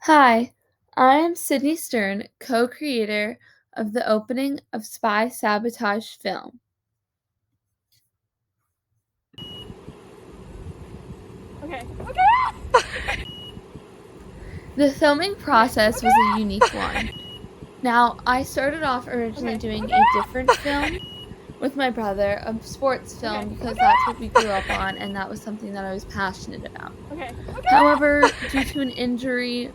Hi, I am Sydney Stern, co creator of the opening of Spy Sabotage Film. Okay. The filming process was a unique one. Now, I started off originally Okay. doing a different film with my brother, a sports Okay. film, because that's what we grew up on and that was something that I was passionate about. Okay. However, due to an injury,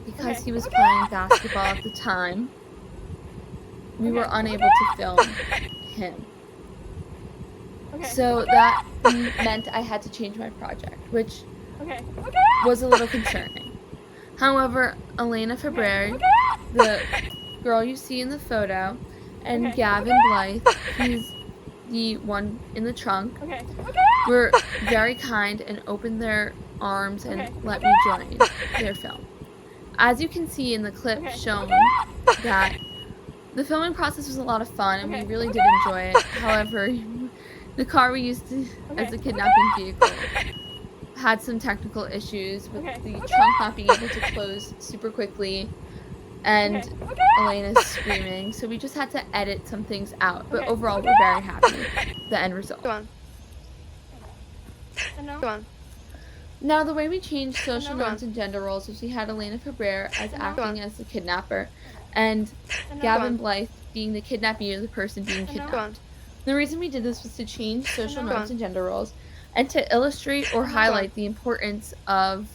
because Okay. he was playing basketball at the time, we were Okay. unable to film him. Okay. So that meant I had to change my project, which Okay. was a little concerning. However, Elena Okay. February, the girl you see in the photo, and Okay. Gavin Blythe, he's the one in the trunk, Okay. were very kind and opened their arms and Okay. let me join their film. As you can see in the clip Okay. shown, that the filming process was a lot of fun and we Okay. really did enjoy it. However, the car we used as Okay. a kidnapping vehicle had some technical issues with Okay. the trunk not being able to close super quickly Okay. and Elena's screaming, so we just had to edit some things out. But Okay. overall, we're very happy with the end result. Go on. Go on. Now, the way we changed social Go on. norms and gender roles was we had Elena Fabre as Go acting on. as the kidnapper, and Go Gavin on. Blythe being the kidnappee or the person being Go on. kidnapped. The reason we did this was to change social Go norms on. and gender roles and to illustrate or Go on. highlight the importance of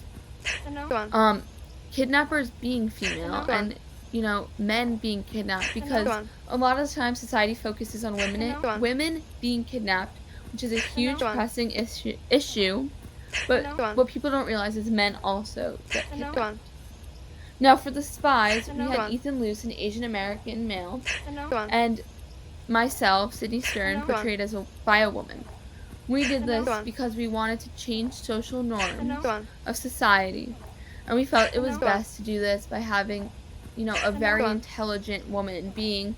Go on. kidnappers being female Go on. and men being kidnapped, because Go on. a lot of the time society focuses on Go on. women being kidnapped, which is a huge Go on. pressing issue, but Go on. what people don't realize is men also get Go kidnapped. on. Now, for the spies, we Go had on. Ethan Luce, an Asian American male, Go on. and myself, Sydney Stern, Go on. portrayed by a woman. We did this Go on. because we wanted to change social norms Go on. of society, and we felt it was Go on. best to do this by having, a very Go on. intelligent woman being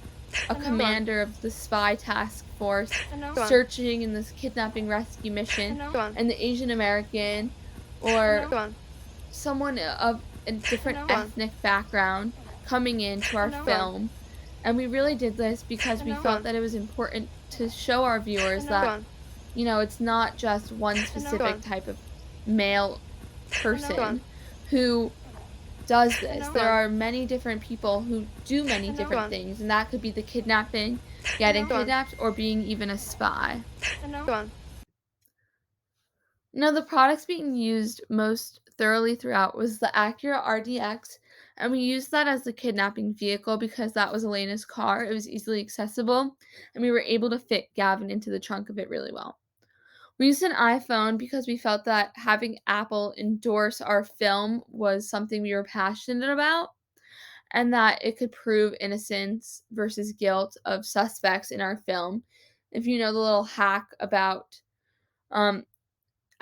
a Go on. commander of the spy task force, Go on. searching in this kidnapping rescue mission, Go on. and the Asian American or Go on. someone of a different Go on. ethnic background coming into our Go on. film. And we really did this because we Go felt on. that it was important to show our viewers Go that on. it's not just one specific type of male person who does this. There are many different people who do many different things, and that could be the kidnapping, getting kidnapped, or being even a spy. Go on. Now, the products being used most thoroughly throughout was the Acura RDX, and we used that as the kidnapping vehicle because that was Elena's car. It was easily accessible, and we were able to fit Gavin into the trunk of it really well. We used an iPhone because we felt that having Apple endorse our film was something we were passionate about, and that it could prove innocence versus guilt of suspects in our film. If you know the little hack about um,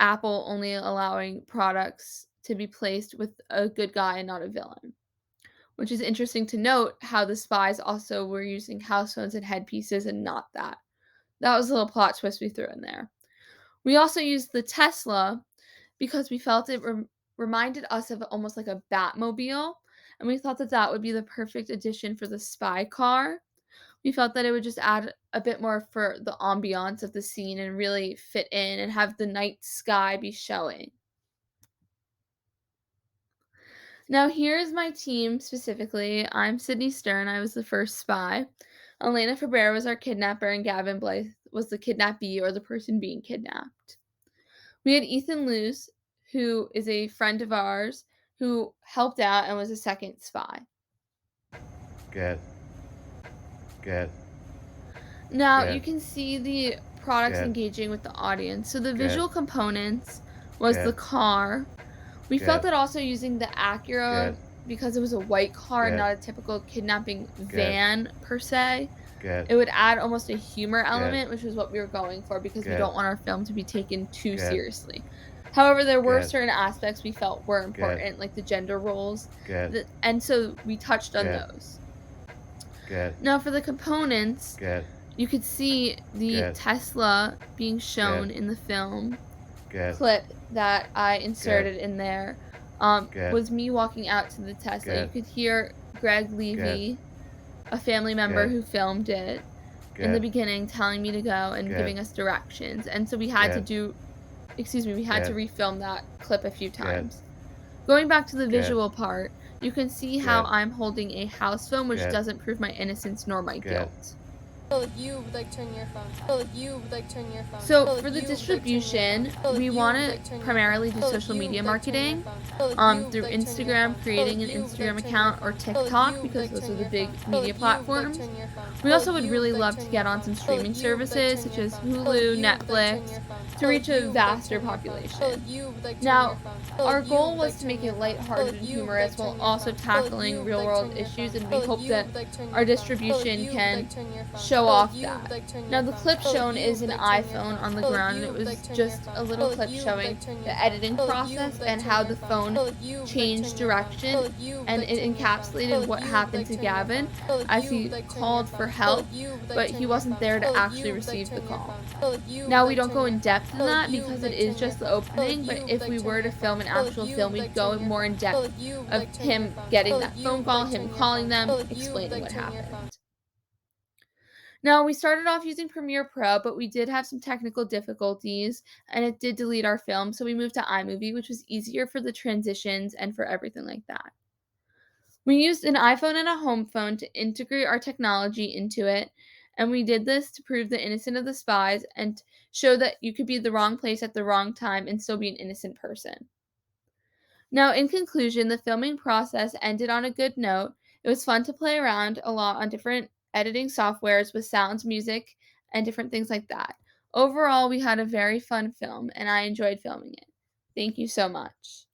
Apple only allowing products to be placed with a good guy and not a villain. Which is interesting to note how the spies also were using house phones and headpieces and not that. That was a little plot twist we threw in there. We also used the Tesla because we felt it reminded us of almost like a Batmobile, and we thought that that would be the perfect addition for the spy car. We felt that it would just add a bit more for the ambiance of the scene and really fit in and have the night sky be showing. Now, here's my team specifically. I'm Sydney Stern. I was the first spy. Elena Fabre was our kidnapper, and Gavin Blythe was the kidnappee or the person being kidnapped. We had Ethan Luce, who is a friend of ours, who helped out and was a second spy. Get. Now, Good. you can see the products Good. engaging with the audience. So the Good. visual components was the Good. car. We felt that also using the Acura, Good. because it was a white car, Good. not a typical kidnapping van per se, Good. it would add almost a humor element, which was what we were going for because we Good. don't want our film to be taken too Good. seriously. However, there were Good. certain aspects we felt were important, like the gender roles, Good. and so we touched on Good. those. Good. Now, for the components, Good. you could see the Good. Tesla being shown Good. in the film Good. clip that I inserted in there. Good. was me walking out to the Tesla. You Good. could hear Greg Good. Levy, a family member Good. who filmed it, in the Good. beginning telling me to go and Good. giving us directions. And so we had to Good. do excuse me, we had to Good. refilm that clip a few Good. times. Going back to the Good. visual part, you can see how Good. I'm holding a house phone, which Good. doesn't prove my innocence nor my Good. guilt. You would like turn your phone. You would like turn your phone. So for the You would like turn your distribution, phone. we You want would to like turn your primarily do phone. social You media would like turn your marketing phone. You would through like turn your Instagram, phone. creating an You would Instagram like turn your account, or phone. TikTok You would because like those are turn the your big phone. media You would like platforms. turn your phone. We also would You really would like love to turn get your on phone. some streaming You would like services turn such your as phone. Hulu, You would like turn Netflix your phone. to reach a You would like vaster turn your phone. population. You would like turn your Now, phone. our You goal would was like to turn make your it phone. lighthearted and You would like humorous while turn your also phone. You tackling would real like world turn your issues, phone. and we hope You that would like turn our your phone. distribution You would can like turn your phone. show off You would that. like turn Now, your the phone. clip shown You is would an like turn your iPhone phone. on the ground, and You it would was like turn your just a phone. little clip You would showing like turn your the phone. editing You process would like and turn how your the phone. phone You would like changed turn your phone. direction, You would and like it turn your encapsulated phone. what You would happened like to turn your Gavin phone. as You would he like turn your called for phone. help, You would like but turn he your wasn't there to phone. You actually would like receive the turn your call. phone. You would Now, we like don't turn go your in depth in phone. that You would because it like is turn your just the phone. opening, but You would if like we turn were to your film phone. an actual You film, would we'd like turn go your more in phone. depth You would of like turn your him phone. getting that You phone would call, like him turn your calling phone. them, You would explaining like what turn your phone. happened. Now, we started off using Premiere Pro, but we did have some technical difficulties and it did delete our film, so we moved to iMovie, which was easier for the transitions and for everything like that. We used an iPhone and a home phone to integrate our technology into it, and we did this to prove the innocent of the spies and show that you could be at the wrong place at the wrong time and still be an innocent person. Now, in conclusion, the filming process ended on a good note. It was fun to play around a lot on different editing softwares with sounds, music, and different things like that. Overall, we had a very fun film, and I enjoyed filming it. Thank you so much.